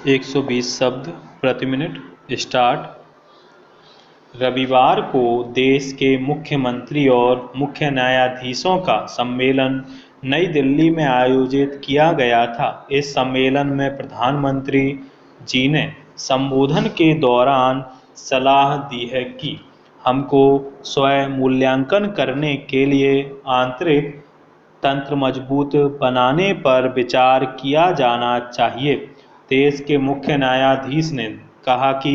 120 शब्द प्रति minute start. रविवार को देश के मुख्यमंत्री और मुख्य न्यायाधीशों का सम्मेलन नई दिल्ली में आयोजित किया गया था। इस सम्मेलन में प्रधानमंत्री जी ने संबोधन के दौरान सलाह दी है कि हमको स्वयं मूल्यांकन करने के लिए आंतरिक तंत्र मजबूत बनाने पर विचार किया जाना चाहिए। देश के मुख्य न्यायाधीश ने कहा कि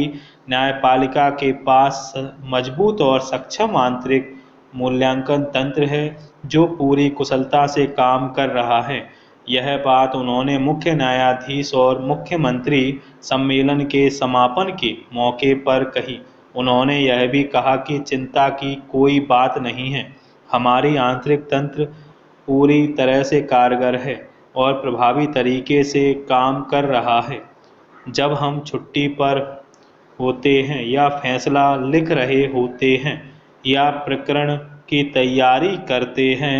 न्यायपालिका के पास मजबूत और सक्षम आंतरिक मूल्यांकन तंत्र है जो पूरी कुशलता से काम कर रहा है। यह बात उन्होंने मुख्य न्यायाधीश और मुख्यमंत्री सम्मेलन के समापन के मौके पर कही। उन्होंने यह भी कहा कि चिंता की कोई बात नहीं है, हमारी आंतरिक तंत्र पूरी तरह से कारगर है और प्रभावी तरीके से काम कर रहा है। जब हम छुट्टी पर होते हैं या फैसला लिख रहे होते हैं या प्रकरण की तैयारी करते हैं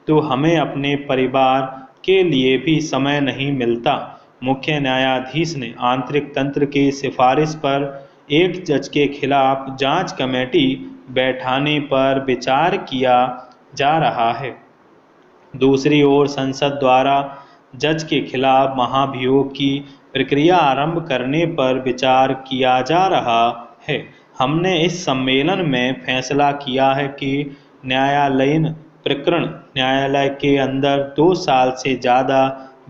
तो हमें अपने परिवार के लिए भी समय नहीं मिलता। मुख्य न्यायाधीश ने आंतरिक तंत्र की सिफारिश पर एक जज के खिलाफ जांच कमेटी बैठाने पर विचार किया जा रहा है। दूसरी ओर संसद द्वारा जज के खिलाफ महाभियोग की प्रक्रिया आरंभ करने पर विचार किया जा रहा है। हमने इस सम्मेलन में फैसला किया है कि न्यायालयीन प्रकरण न्यायालय के अंदर 2 साल से ज़्यादा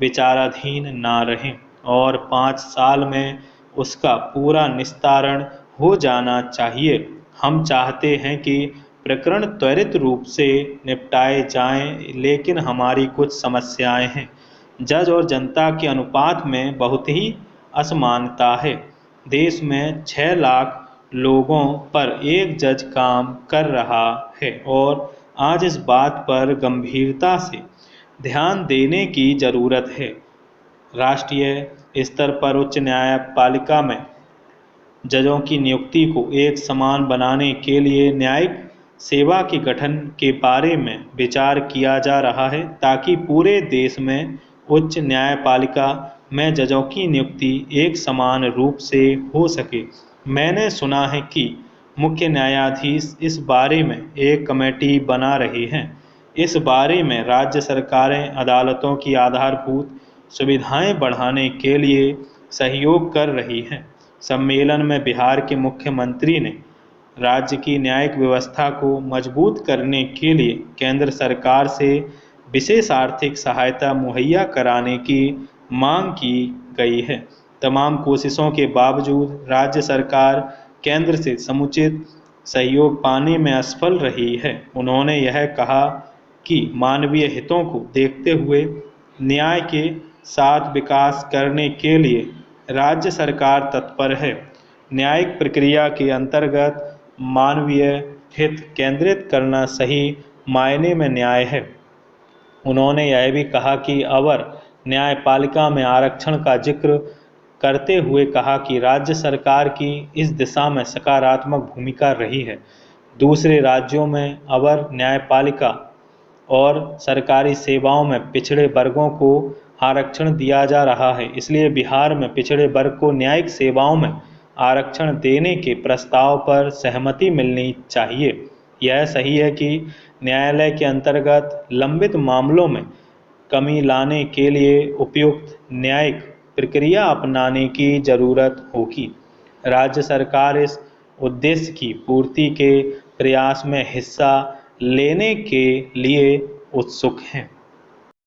विचाराधीन न रहें और 5 साल में उसका पूरा निस्तारण हो जाना चाहिए। हम चाहते हैं कि प्रकरण त्वरित रूप से निपटाए जाएं, लेकिन हमारी कुछ समस्याएं हैं। जज और जनता के अनुपात में बहुत ही असमानता है। देश में 6 लाख लोगों पर एक जज काम कर रहा है और आज इस बात पर गंभीरता से ध्यान देने की ज़रूरत है। राष्ट्रीय स्तर पर उच्च न्यायपालिका में जजों की नियुक्ति को एक समान बनाने के लिए न्यायिक सेवा के गठन के बारे में विचार किया जा रहा है ताकि पूरे देश में उच्च न्यायपालिका में जजों की नियुक्ति एक समान रूप से हो सके। मैंने सुना है कि मुख्य न्यायाधीश इस बारे में एक कमेटी बना रहे हैं। इस बारे में राज्य सरकारें अदालतों की आधारभूत सुविधाएं बढ़ाने के लिए सहयोग कर रही हैं। सम्मेलन में बिहार के मुख्यमंत्री ने राज्य की न्यायिक व्यवस्था को मजबूत करने के लिए केंद्र सरकार से विशेष आर्थिक सहायता मुहैया कराने की मांग की गई है। तमाम कोशिशों के बावजूद राज्य सरकार केंद्र से समुचित सहयोग पाने में असफल रही है। उन्होंने यह कहा कि मानवीय हितों को देखते हुए न्याय के साथ विकास करने के लिए राज्य सरकार तत्पर है। न्यायिक प्रक्रिया के अंतर्गत मानवीय हित केंद्रित करना सही मायने में न्याय है। उन्होंने यह भी कहा कि अवर न्यायपालिका में आरक्षण का जिक्र करते हुए कहा कि राज्य सरकार की इस दिशा में सकारात्मक भूमिका रही है। दूसरे राज्यों में अवर न्यायपालिका और सरकारी सेवाओं में पिछड़े वर्गों को आरक्षण दिया जा रहा है, इसलिए बिहार में पिछड़े वर्ग को न्यायिक सेवाओं में आरक्षण देने के प्रस्ताव पर सहमति मिलनी चाहिए। यह सही है कि न्यायालय के अंतर्गत लंबित मामलों में कमी लाने के लिए उपयुक्त न्यायिक प्रक्रिया अपनाने की ज़रूरत होगी। राज्य सरकार इस उद्देश्य की पूर्ति के प्रयास में हिस्सा लेने के लिए उत्सुक हैं।